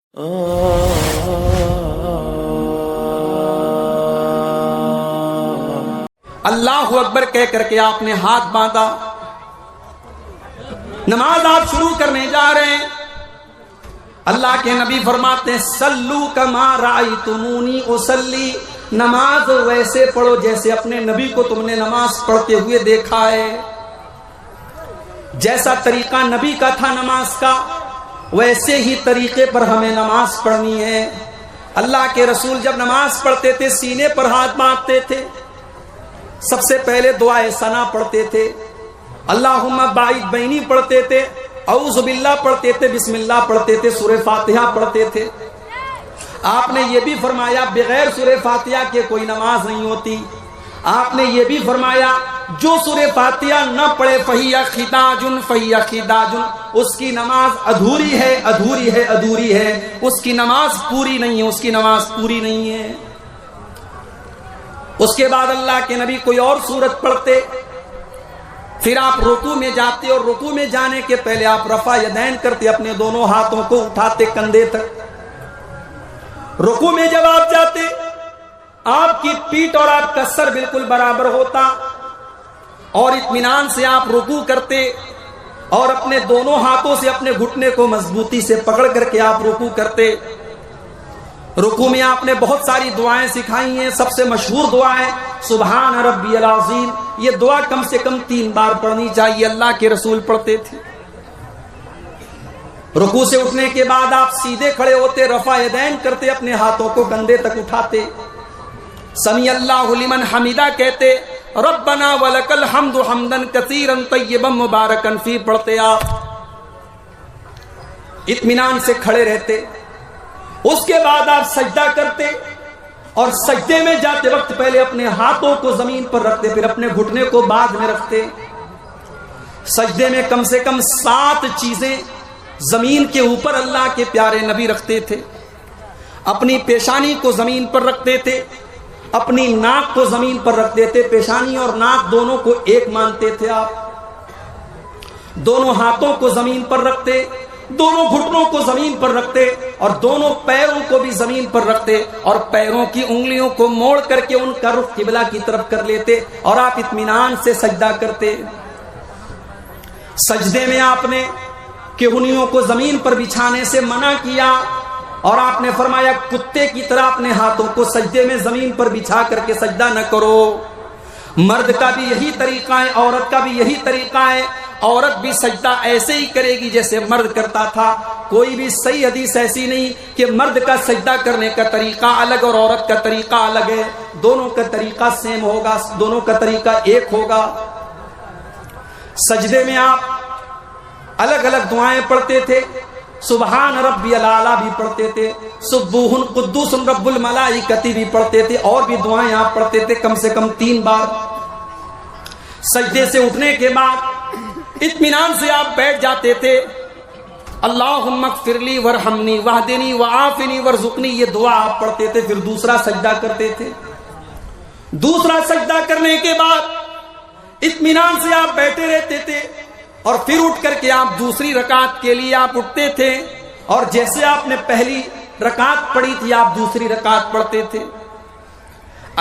اللہ اکبر کہہ کر کے آپ نے ہاتھ باندھا. نماز آپ شروع کرنے جا رہے ہیں. اللہ کے نبی فرماتے ہیں سلو کما رأیتمونی اصلی، نماز ویسے پڑھو جیسے اپنے نبی کو تم نے نماز پڑھتے ہوئے دیکھا ہے. جیسا طریقہ نبی کا تھا نماز کا، ویسے ہی طریقے پر ہمیں نماز پڑھنی ہے. اللہ کے رسول جب نماز پڑھتے تھے سینے پر ہاتھ باندھتے تھے. سب سے پہلے دعائے ثنا پڑھتے تھے، اللہم باعث بینی پڑھتے تھے، اعوذ باللہ پڑھتے تھے، بسم اللہ پڑھتے تھے، سورہ فاتحہ پڑھتے تھے. آپ نے یہ بھی فرمایا بغیر سورہ فاتحہ کے کوئی نماز نہیں ہوتی. آپ نے یہ بھی فرمایا جو سورہ فاتحہ نہ پڑھے فہی خداج، اس کی نماز ادھوری ہے، ادھوری ہے، ادھوری ہے، اس کی نماز پوری نہیں ہے، اس کی نماز پوری نہیں ہے. اس کے بعد اللہ کے نبی کوئی اور سورت پڑھتے، پھر آپ رکوع میں جاتے اور رکوع میں جانے کے پہلے آپ رفع یدین کرتے، اپنے دونوں ہاتھوں کو اٹھاتے کندھے تک. رکوع میں جب آپ جاتے آپ کی پیٹھ اور آپ کا سر بالکل برابر ہوتا اور اطمینان سے آپ رکوع کرتے اور اپنے دونوں ہاتھوں سے اپنے گھٹنے کو مضبوطی سے پکڑ کر کے آپ رکوع کرتے. رکوع میں آپ نے بہت ساری دعائیں سکھائی ہیں. سب سے مشہور دعا ہے سبحان ربی العظیم. یہ دعا کم سے کم 3 بار پڑھنی چاہیے. اللہ کے رسول پڑھتے تھے. رکوع سے اٹھنے کے بعد آپ سیدھے کھڑے ہوتے، رفع یدین کرتے، اپنے ہاتھوں کو کندھے تک اٹھاتے، سمیع اللہ لمن حمیدہ کہتے، ربنا ولک الحمد حمدا کثیرا طیبا مبارکا فی پڑھتے. آپ اطمینان سے کھڑے رہتے. اس کے بعد آپ سجدہ کرتے اور سجدے میں جاتے وقت پہلے اپنے ہاتھوں کو زمین پر رکھتے، پھر اپنے گھٹنے کو بعد میں رکھتے. سجدے میں کم سے کم 7 چیزیں زمین کے اوپر اللہ کے پیارے نبی رکھتے تھے. اپنی پیشانی کو زمین پر رکھتے تھے، اپنی ناک کو زمین پر رکھتے تھے. پیشانی اور ناک دونوں کو ایک مانتے تھے. آپ دونوں ہاتھوں کو زمین پر رکھتے، دونوں گھٹنوں کو زمین پر رکھتے اور دونوں پیروں کو بھی زمین پر رکھتے اور پیروں کی انگلیوں کو موڑ کر کے ان کا رخ قبلہ کی طرف کر لیتے اور آپ اطمینان سے سجدہ کرتے. سجدے میں آپ نے کہنیوں کو زمین پر بچھانے سے منع کیا اور آپ نے فرمایا کتے کی طرح اپنے ہاتھوں کو سجدے میں زمین پر بچھا کر کے سجدہ نہ کرو. مرد کا بھی یہی طریقہ ہے، عورت کا بھی یہی طریقہ ہے. عورت بھی سجدہ ایسے ہی کرے گی جیسے مرد کرتا تھا. کوئی بھی صحیح حدیث ایسی نہیں کہ مرد کا سجدہ کرنے کا طریقہ الگ اور عورت کا طریقہ الگ ہے. دونوں کا طریقہ سیم ہوگا، دونوں کا طریقہ ایک ہوگا. سجدے میں آپ الگ الگ دعائیں پڑھتے تھے. سبحان ربی العالی بھی پڑھتے تھے، سبوح قدوس رب الملائکۃ بھی پڑھتے تھے، اور بھی دعائیں آپ پڑھتے تھے کم سے کم 3 بار. سجدے سے اٹھنے کے بعد اطمینان سے آپ بیٹھ جاتے تھے. اللہم اغفر لی ورحمنی واہدنی وعافنی ورزقنی، یہ دعا آپ پڑھتے تھے. پھر دوسرا سجدہ کرتے تھے. دوسرا سجدہ کرنے کے بعد اطمینان سے آپ بیٹھے رہتے تھے اور پھر اٹھ کر کے آپ دوسری رکعت کے لیے آپ اٹھتے تھے اور جیسے آپ نے پہلی رکعت پڑھی تھی آپ دوسری رکعت پڑھتے تھے.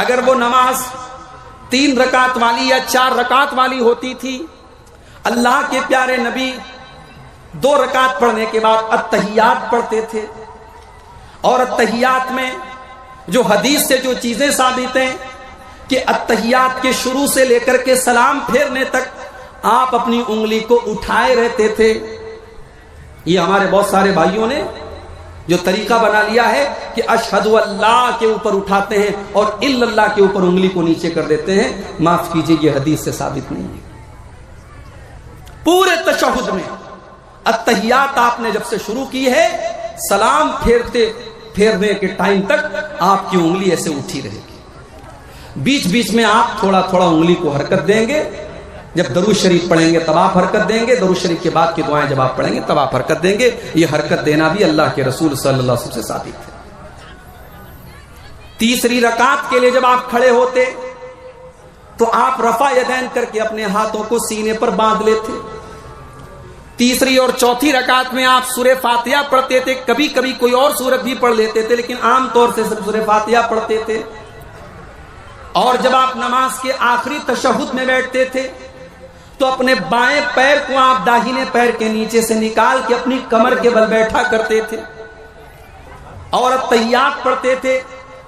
اگر وہ نماز 3 رکعت والی یا 4 رکعت والی ہوتی تھی، اللہ کے پیارے نبی 2 رکعت پڑھنے کے بعد التحیات پڑھتے تھے. اور التحیات میں جو حدیث سے جو چیزیں ثابت ہیں کہ التحیات کے شروع سے لے کر کے سلام پھیرنے تک آپ اپنی انگلی کو اٹھائے رہتے تھے. یہ ہمارے بہت سارے بھائیوں نے جو طریقہ بنا لیا ہے کہ اشہد اللہ کے اوپر اٹھاتے ہیں اور الا اللہ کے اوپر انگلی کو نیچے کر دیتے ہیں. معاف کیجئے، یہ حدیث سے ثابت نہیں ہے. پورے تشہد میں التحیات آپ نے جب سے شروع کی ہے، سلام پھیرنے کے ٹائم تک آپ کی انگلی ایسے اٹھی رہے گی. بیچ بیچ میں آپ تھوڑا تھوڑا انگلی کو حرکت دیں گے. جب درود شریف پڑھیں گے تب آپ حرکت دیں گے، درود شریف کے بعد کی دعائیں جب آپ پڑھیں گے تب آپ حرکت دیں گے. یہ حرکت دینا بھی اللہ کے رسول صلی اللہ علیہ وسلم سے ثابت ہے. تیسری رکعت کے لیے جب آپ کھڑے ہوتے تو آپ رفع یدین کر کے اپنے ہاتھوں کو سینے پر باندھ لیتے. تیسری اور چوتھی رکعت میں آپ سورہ فاتحہ پڑھتے تھے، کبھی کبھی کوئی اور سورت بھی پڑھ لیتے تھے، لیکن عام طور سے صرف سورہ فاتحہ پڑھتے تھے۔ اور جب آپ نماز کے آخری تشہد میں بیٹھتے تھے تو اپنے بائیں پیر کو آپ داہنے پیر کے نیچے سے نکال کے اپنی کمر کے بل بیٹھا کرتے تھے اور التحیات پڑھتے تھے۔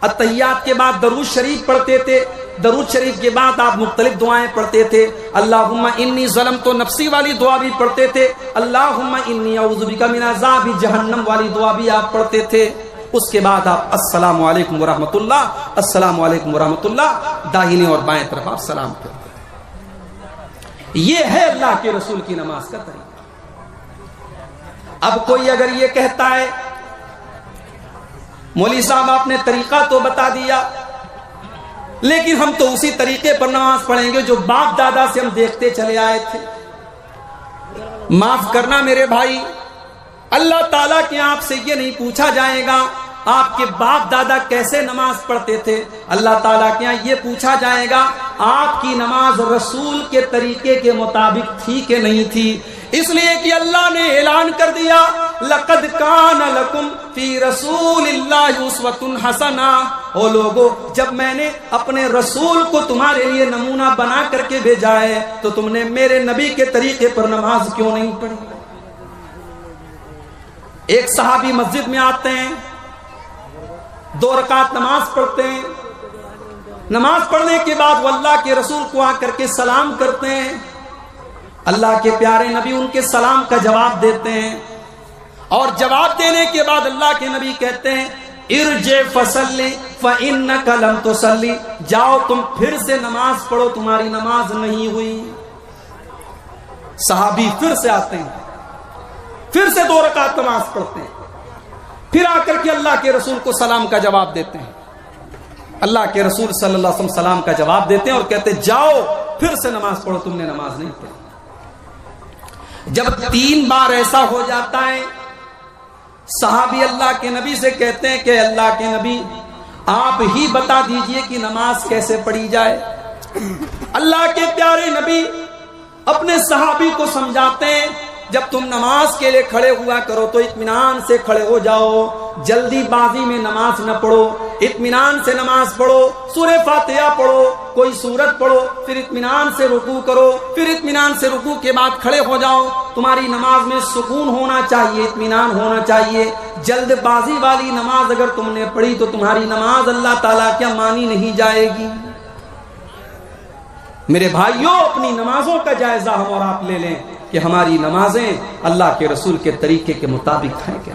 التحیات کے بعد درود شریف پڑھتے تھے، درود شریف کے بعد آپ مختلف دعائیں پڑھتے تھے۔ اللہم انی ظلمت نفسی والی دعا بھی پڑھتے تھے، اللہم انی اعوذ بک من عذاب جہنم والی دعا بھی آپ پڑھتے تھے۔ اس کے بعد آپ السلام علیکم ورحمۃ اللہ، السلام علیکم ورحمۃ اللہ، داہنے اور بائیں طرف آپ سلام کرتے۔ یہ ہے اللہ کے رسول کی نماز کا طریقہ۔ اب کوئی اگر یہ کہتا ہے مولوی صاحب آپ نے طریقہ تو بتا دیا، لیکن ہم تو اسی طریقے پر نماز پڑھیں گے جو باپ دادا سے ہم دیکھتے چلے آئے تھے۔ معاف کرنا میرے بھائی، اللہ تعالیٰ کے آپ سے یہ نہیں پوچھا جائے گا آپ کے باپ دادا کیسے نماز پڑھتے تھے، اللہ تعالیٰ کے یہاں یہ پوچھا جائے گا آپ کی نماز رسول کے طریقے کے مطابق تھی کہ نہیں تھی۔ اس لیے کہ اللہ نے اعلان کر دیا لَقَدْ كَانَ لَكُمْ فِي رَسُولِ اللَّهِ أُسْوَةٌ حَسَنَةٌ۔ او لوگو، جب میں نے اپنے رسول کو تمہارے لیے نمونہ بنا کر کے بھیجا ہے تو تم نے میرے نبی کے طریقے پر نماز کیوں نہیں پڑھی؟ ایک صحابی مسجد میں آتے ہیں، 2 رکعت نماز پڑھتے ہیں، نماز پڑھنے کے بعد وہ اللہ کے رسول کو آ کر کے سلام کرتے ہیں، اللہ کے پیارے نبی ان کے سلام کا جواب دیتے ہیں، اور جواب دینے کے بعد اللہ کے نبی کہتے ہیں ارجع فصلی فإنک لم تصلی، جاؤ تم پھر سے نماز پڑھو، تمہاری نماز نہیں ہوئی۔ صحابی پھر سے آتے ہیں، پھر سے 2 رکعت نماز پڑھتے ہیں، پھر آ کر کے اللہ کے رسول کو سلام کا جواب دیتے ہیں۔ اللہ کے رسول صلی اللہ علیہ وسلم سلام کا جواب دیتے ہیں اور کہتے ہیں جاؤ پھر سے نماز پڑھو، تم نے نماز نہیں پڑھی۔ جب 3 بار ایسا ہو جاتا ہے، صحابی اللہ کے نبی سے کہتے ہیں کہ اللہ کے نبی آپ ہی بتا دیجئے کہ نماز کیسے پڑھی جائے۔ اللہ کے پیارے نبی اپنے صحابی کو سمجھاتے ہیں جب تم نماز کے لیے کھڑے ہوا کرو تو اطمینان سے کھڑے ہو جاؤ، جلدی بازی میں نماز نہ پڑھو، اطمینان سے نماز پڑھو، سورہ فاتحہ پڑھو، کوئی سورت پڑھو، پھر اطمینان سے رکوع کرو، پھر اطمینان سے رکوع کے بعد کھڑے ہو جاؤ۔ تمہاری نماز میں سکون ہونا چاہیے، اطمینان ہونا چاہیے۔ جلد بازی والی نماز اگر تم نے پڑھی تو تمہاری نماز اللہ تعالیٰ کیا مانی نہیں جائے گی۔ میرے بھائیوں، اپنی نمازوں کا جائزہ ہم اور آپ لے لیں کہ ہماری نمازیں اللہ کے رسول کے طریقے کے مطابق ہیں کیا۔